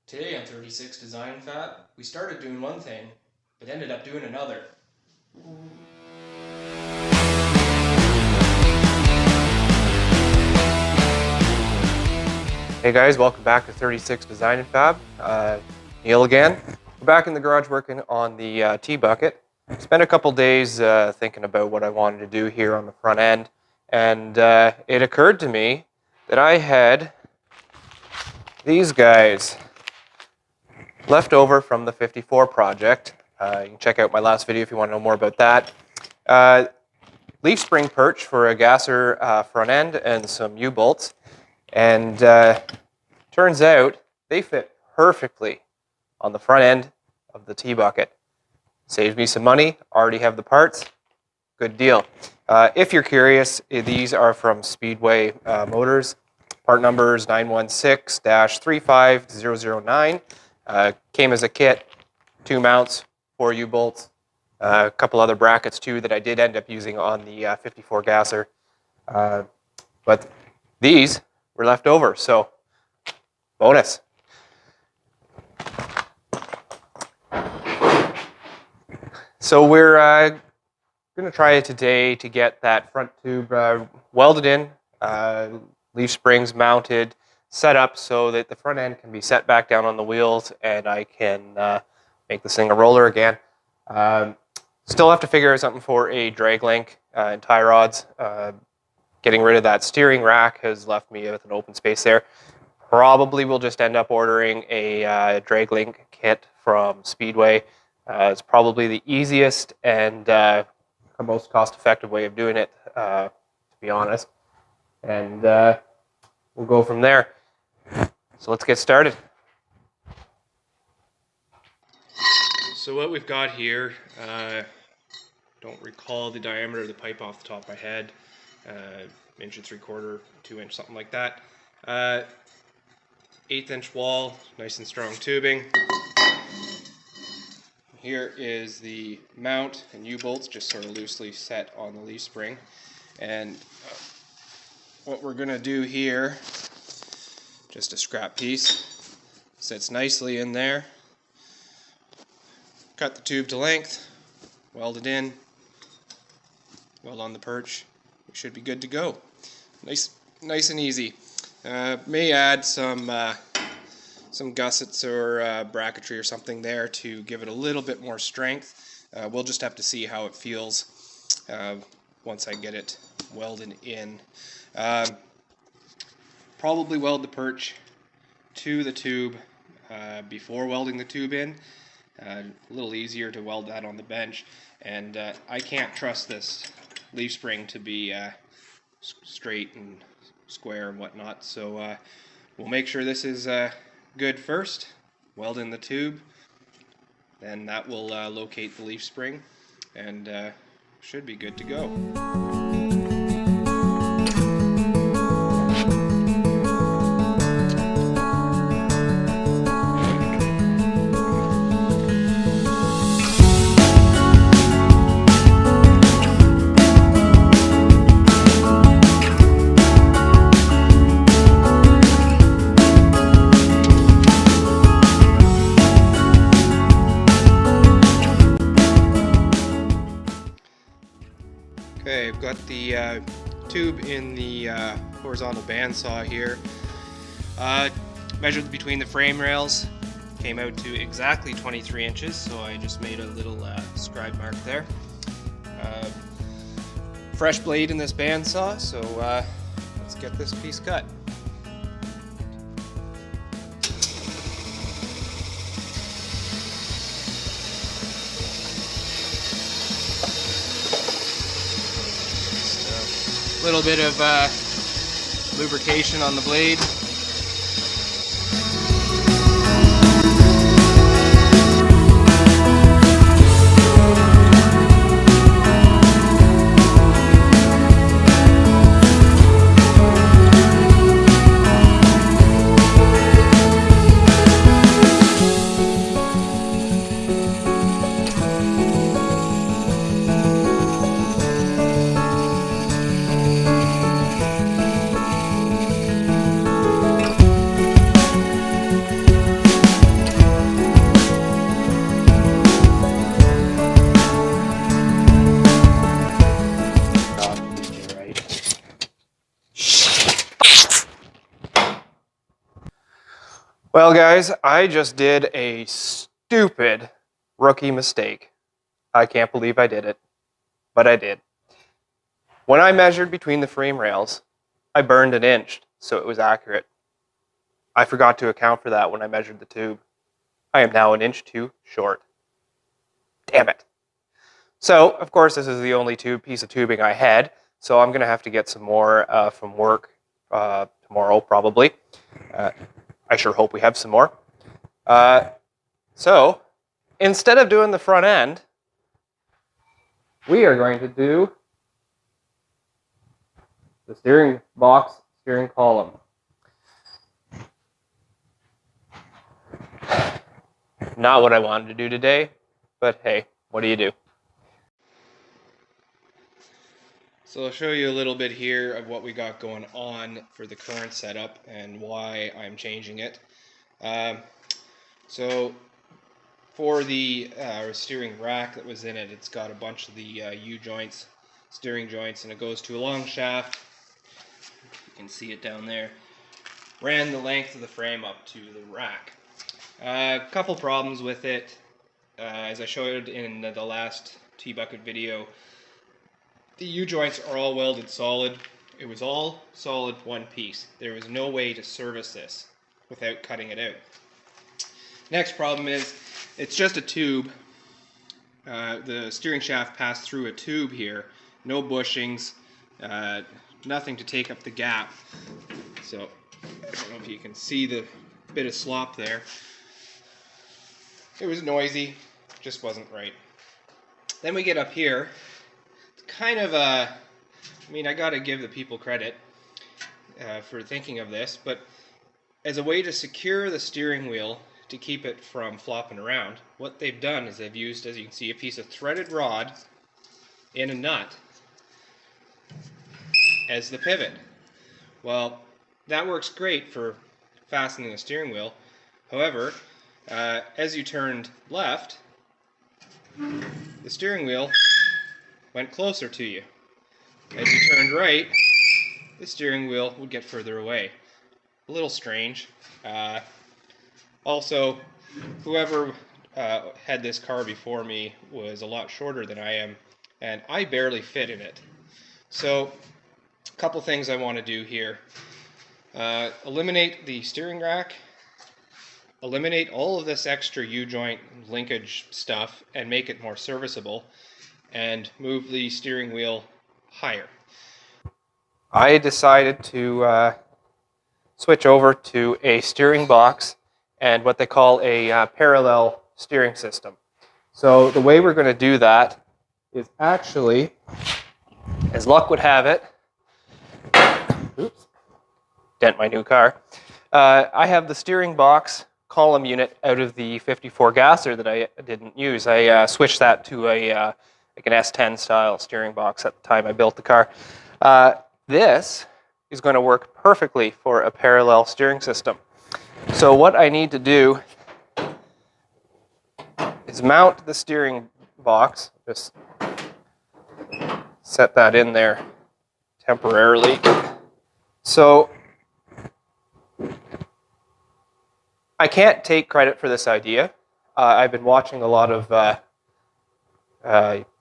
Today on 36 Design Fab, we started doing one thing, but ended up doing another. Hey guys, welcome back to 36 Design Fab. Neil again. We're back in the garage working on the Tbucket. Spent a couple days thinking about what I wanted to do here on the front end, and it occurred to me that I had these guys left over from the 54 project. You can check out my last video if you want to know more about that. Leaf spring perch for a gasser front end and some U-bolts. And turns out they fit perfectly on the front end of the Tbucket. Saves me some money, already have the parts, good deal. If you're curious, these are from Speedway Motors. Part number is 916-35009. Came as a kit, 2 mounts, 4 U-bolts, a couple other brackets too that I did end up using on the 54 gasser. But these were left over, so bonus. So we're going to try it today to get that front tube welded in, leaf springs mounted, set up so that the front end can be set back down on the wheels and I can make this thing a roller again. Still have to figure out something for a drag link and tie rods. Getting rid of that steering rack has left me with an open space there. Probably we'll just end up ordering a drag link kit from Speedway. It's probably the easiest and most cost-effective way of doing it, to be honest. And we'll go from there. So let's get started. So what we've got here, don't recall the diameter of the pipe off the top of my head. 1 3/4, 2 inch, something like that. 1/8 inch wall, nice and strong tubing. Here is the mount and U-bolts, just sort of loosely set on the leaf spring. And what we're going to do here, just a scrap piece, sits nicely in there. Cut the tube to length, weld it in, weld on the perch. We should be good to go. Nice and easy. May add some gussets or bracketry or something there to give it a little bit more strength. We'll just have to see how it feels once I get it welded in. Probably weld the perch to the tube before welding the tube in. A little easier to weld that on the bench, and I can't trust this leaf spring to be straight and square and whatnot, so we'll make sure this is good first, weld in the tube, then that will locate the leaf spring, and should be good to go. Okay, I've got the tube in the horizontal bandsaw here. Measured between the frame rails, came out to exactly 23 inches, so I just made a little scribe mark there. Fresh blade in this bandsaw, so let's get this piece cut. A little bit of lubrication on the blade. Well, guys, I just did a stupid rookie mistake. I can't believe I did it, but I did. When I measured between the frame rails, I burned an inch, so it was accurate. I forgot to account for that when I measured the tube. I am now an inch too short. Damn it. So, of course, this is the only piece of tubing I had, so I'm going to have to get some more from work tomorrow, probably. I sure hope we have some more. So, instead of doing the front end, we are going to do the steering box, steering column. Not what I wanted to do today, but hey, what do you do? So I'll show you a little bit here of what we got going on for the current setup and why I'm changing it. So for the steering rack that was in it, it's got a bunch of the U-joints, steering joints, and it goes to a long shaft. You can see it down there. Ran the length of the frame up to the rack. A couple problems with it. As I showed in the last Tbucket video, the U-joints are all welded solid. It was all solid one piece. There was no way to service this without cutting it out. Next problem is, it's just a tube. The steering shaft passed through a tube here. No bushings, nothing to take up the gap. So, I don't know if you can see the bit of slop there. It was noisy, just wasn't right. Then we get up here. It's kind of a, I mean, I gotta give the people credit for thinking of this, but as a way to secure the steering wheel to keep it from flopping around, what they've done is they've used, as you can see, a piece of threaded rod in a nut as the pivot. Well, that works great for fastening the steering wheel. However, as you turned left, the steering wheel went closer to you. As you turned right, the steering wheel would get further away. A little strange. Also, whoever had this car before me was a lot shorter than I am, and I barely fit in it. So, a couple things I want to do here. Eliminate the steering rack, eliminate all of this extra U-joint linkage stuff and make it more serviceable, and move the steering wheel higher. I decided to switch over to a steering box and what they call a parallel steering system. So the way we're going to do that is actually, as luck would have it, oops, dent my new car. I have the steering box column unit out of the 54 gasser that I didn't use. I switched that to a like an S10 style steering box at the time I built the car. This is going to work perfectly for a parallel steering system. So what I need to do is mount the steering box. Just set that in there temporarily. So I can't take credit for this idea. I've been watching a lot of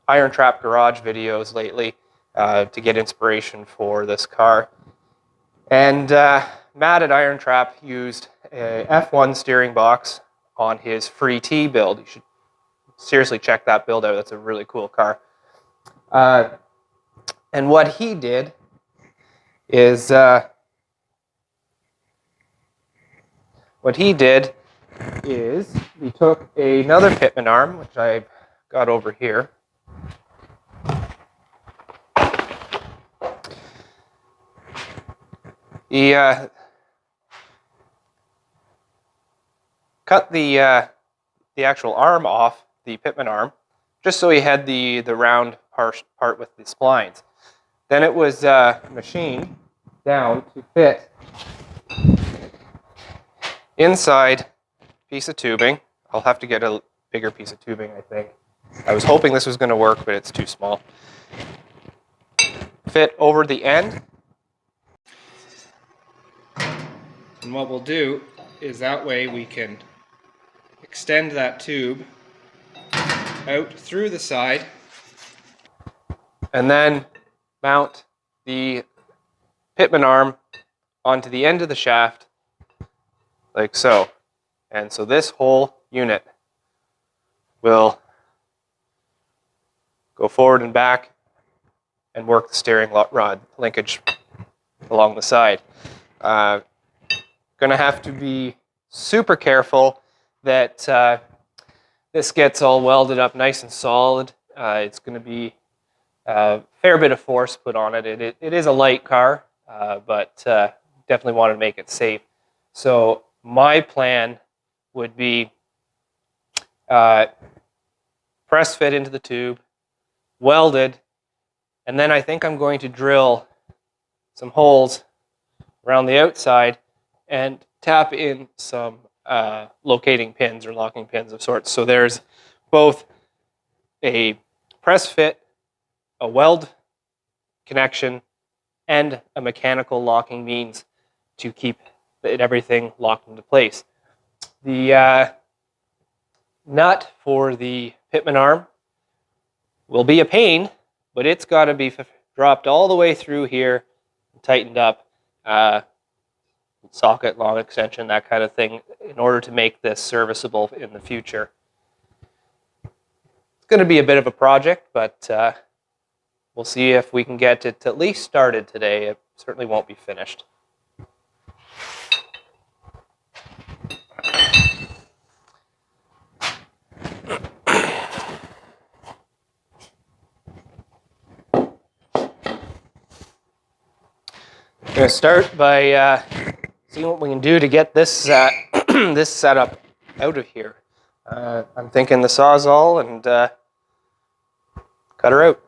Iron Trap Garage videos lately to get inspiration for this car. And Matt at Iron Trap used a F1 steering box on his free T build. You should seriously check that build out. That's a really cool car. And what he did is he took another pitman arm, which I've got over here. He cut the actual arm off, the pitman arm, just so he had the round part with the splines. Then it was machined down to fit inside piece of tubing. I'll have to get a bigger piece of tubing, I think. I was hoping this was going to work, but it's too small. Fit over the end. And what we'll do is that way we can extend that tube out through the side and then mount the pitman arm onto the end of the shaft like so. And so this whole unit will go forward and back and work the steering rod linkage along the side. Going to have to be super careful that this gets all welded up nice and solid. It's going to be a fair bit of force put on it. It is a light car, but definitely want to make it safe. So my plan would be press fit into the tube, welded, and then I think I'm going to drill some holes around the outside and tap in some locating pins or locking pins of sorts. So there's both a press fit, a weld connection, and a mechanical locking means to keep everything locked into place. The nut for the pitman arm will be a pain, but it's got to be dropped all the way through here and tightened up. Socket, long extension, that kind of thing, in order to make this serviceable in the future. It's going to be a bit of a project, but we'll see if we can get it at least started today. It certainly won't be finished. I'm going to start by seeing what we can do to get this this setup out of here. I'm thinking the Sawzall and cut her out.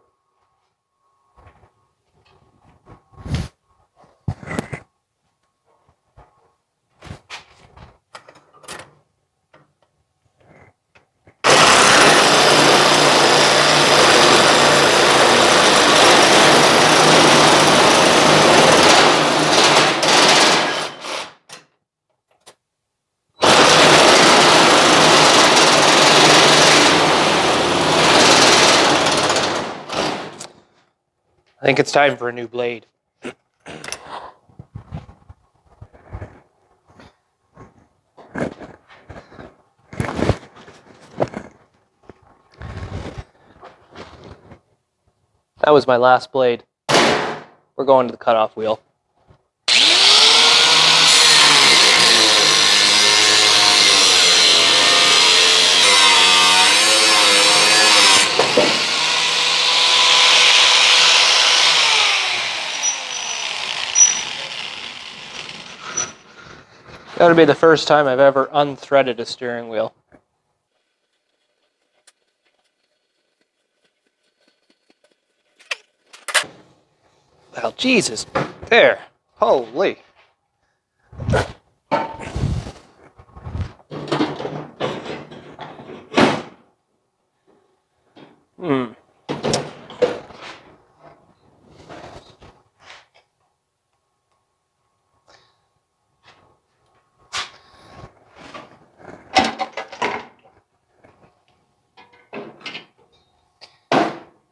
I think it's time for a new blade. That was my last blade. We're going to the cutoff wheel. That'll be the first time I've ever unthreaded a steering wheel. Well, Jesus. There. Holy.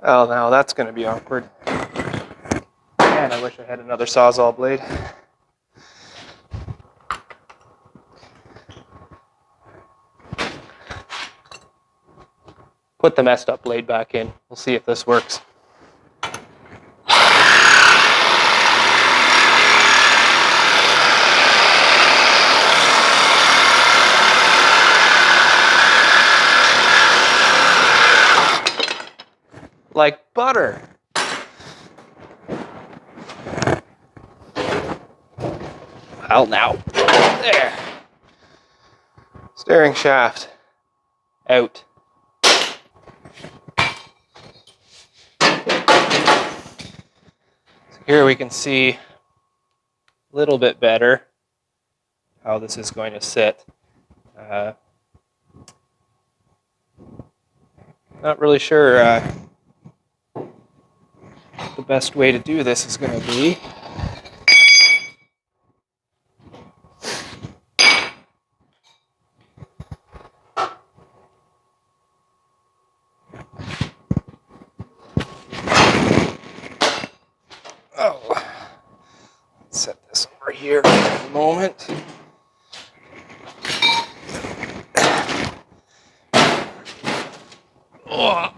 Oh, now that's going to be awkward. Man, I wish I had another Sawzall blade. Put the messed up blade back in. We'll see if this works. Like butter. Well, now. There. Steering shaft out. So here we can see a little bit better how this is going to sit. Not really sure the best way to do this is going to be. Oh, set this over here for a moment. Oh.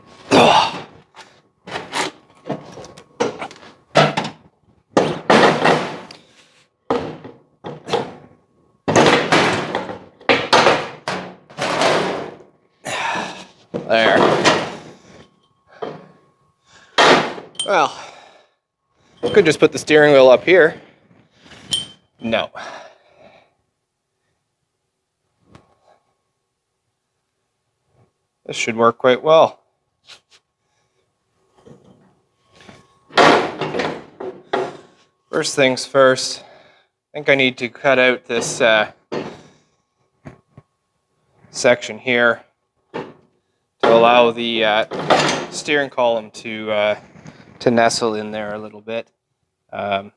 There. Well, I could just put the steering wheel up here. No. This should work quite well. First things first, I think I need to cut out this section here to allow the steering column to nestle in there a little bit. I'm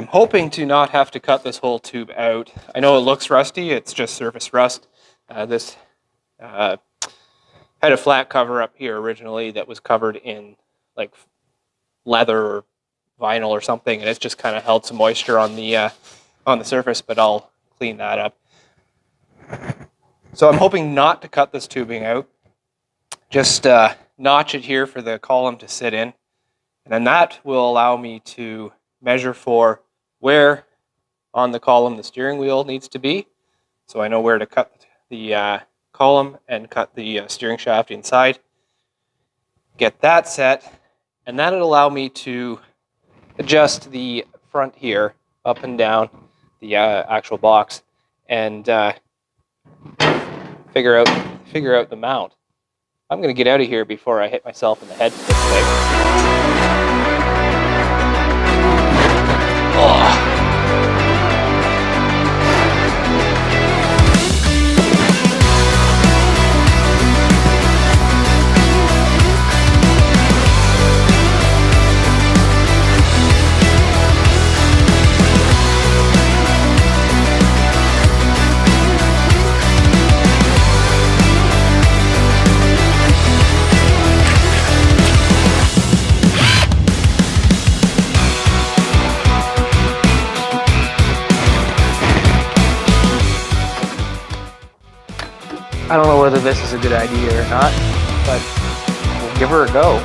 hoping to not have to cut this whole tube out. I know it looks rusty, it's just surface rust. This had a flat cover up here originally that was covered in like leather or vinyl or something, and it's just kind of held some moisture on the surface, but I'll clean that up. So I'm hoping not to cut this tubing out, just notch it here for the column to sit in, and then that will allow me to measure for where on the column the steering wheel needs to be, so I know where to cut the column and cut the steering shaft inside. Get that set, and that'll allow me to adjust the front here up and down the actual box and figure out the mount. I'm going to get out of here before I hit myself in the head with this thing. Oh. I don't know whether this is a good idea or not, but we'll give her a go.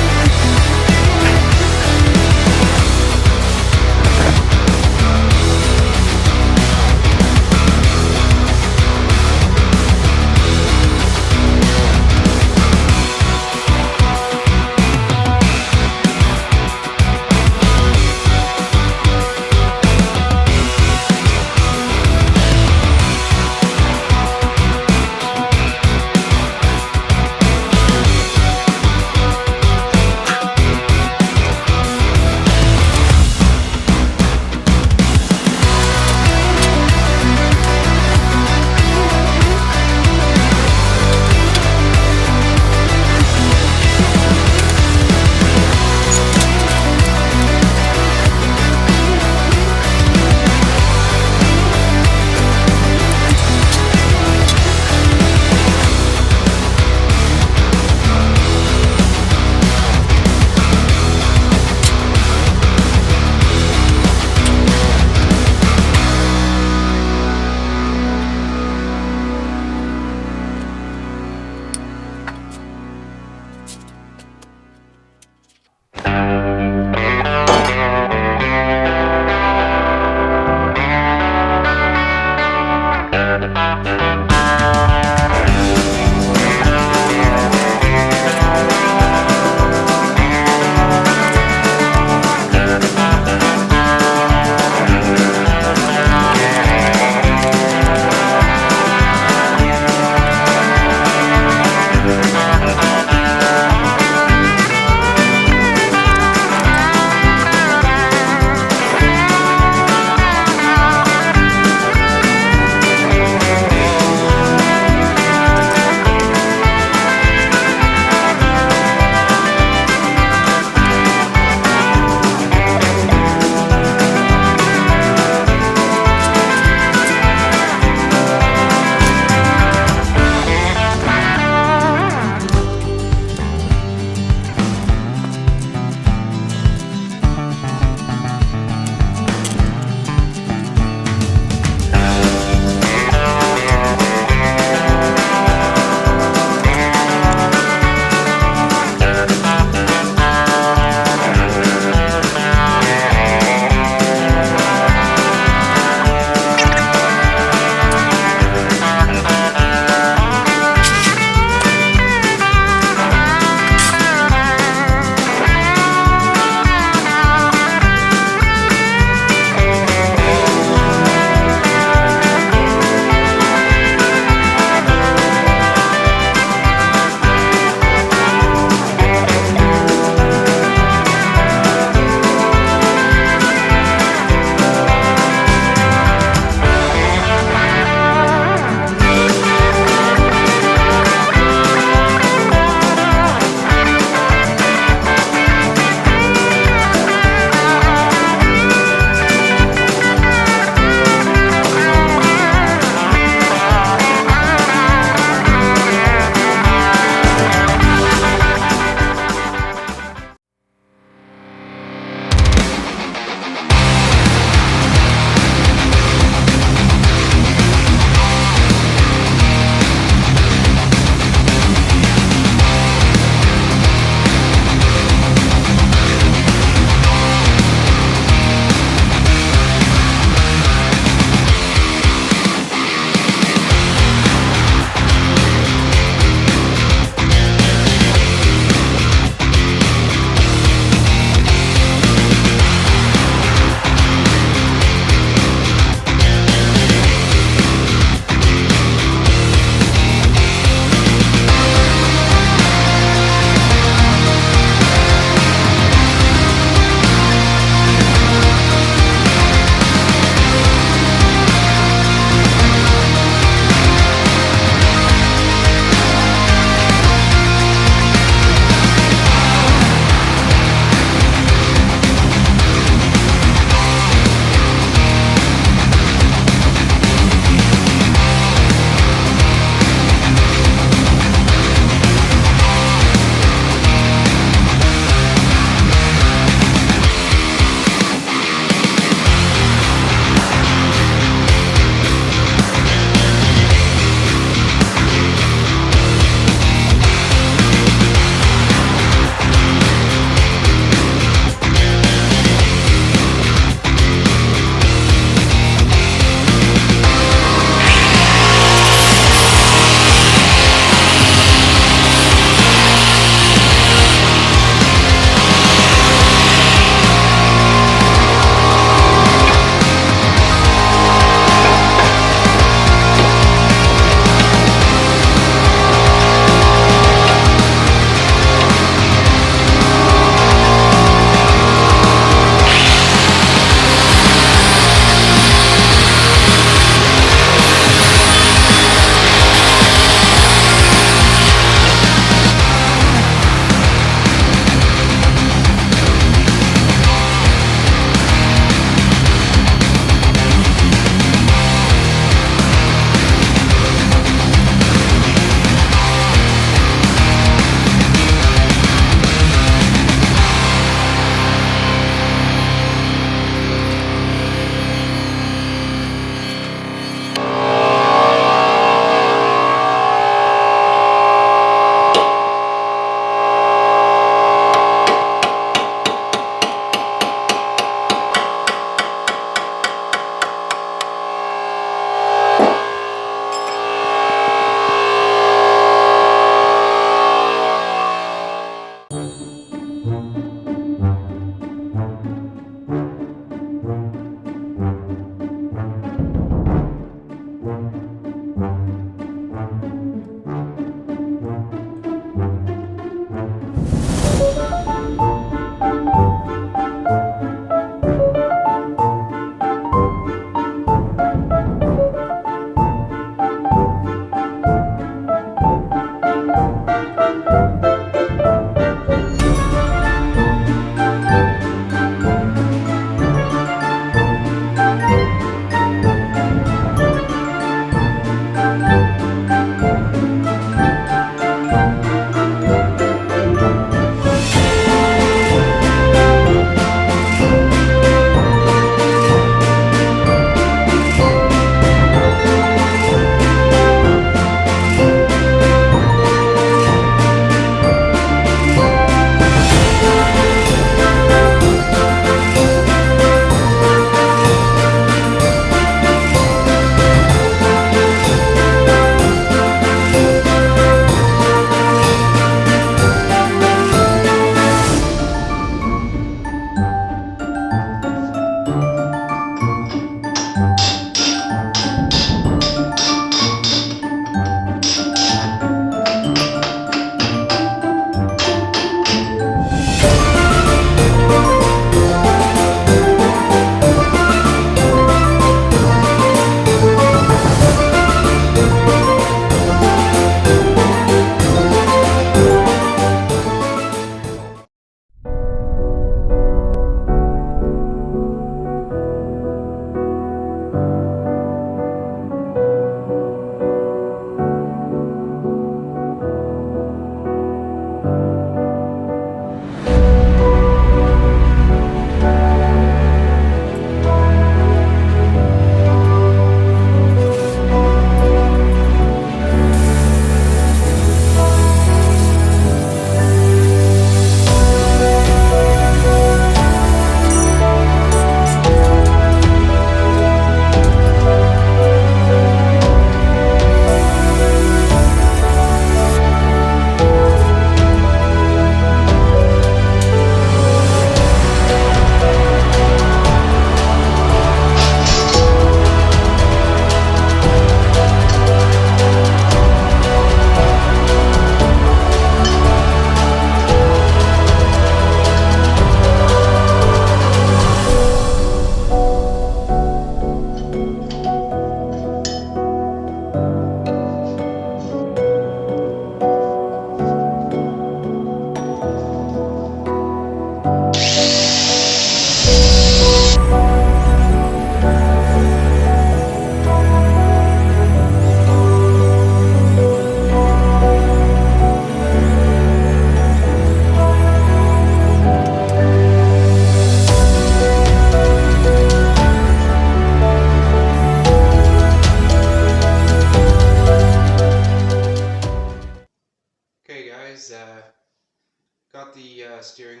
steering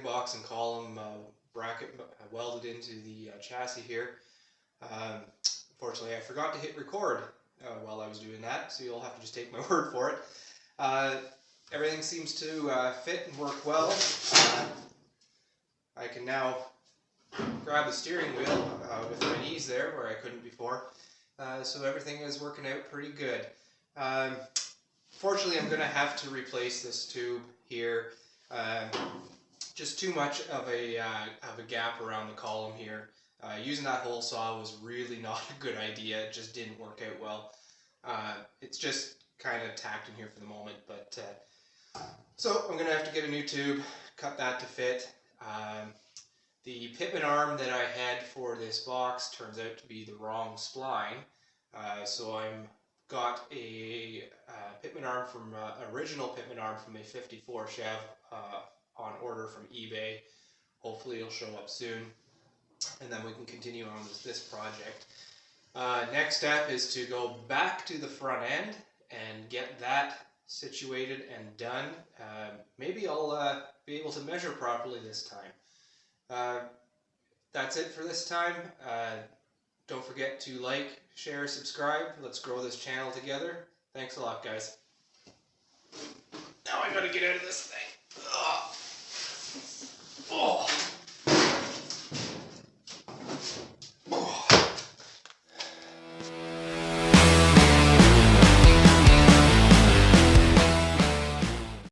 box and column bracket welded into the chassis here. Unfortunately, I forgot to hit record while I was doing that, so you'll have to just take my word for it. Everything seems to fit and work well. I can now grab the steering wheel with my knees there where I couldn't before. So everything is working out pretty good. Fortunately, I'm going to have to replace this tube here. Just too much of a gap around the column here. Using that hole saw was really not a good idea. It just didn't work out well. It's just kind of tacked in here for the moment, but so I'm going to have to get a new tube, cut that to fit. The pitman arm that I had for this box turns out to be the wrong spline, so I'm got a pitman arm from original pitman arm from a 54 Chev on order from eBay. Hopefully it'll show up soon, and then we can continue on with this project. Next step is to go back to the front end and get that situated and done. Maybe I'll be able to measure properly this time. That's it for this time. Don't forget to like, share, subscribe. Let's grow this channel together. Thanks a lot, guys. Now I gotta get out of this thing.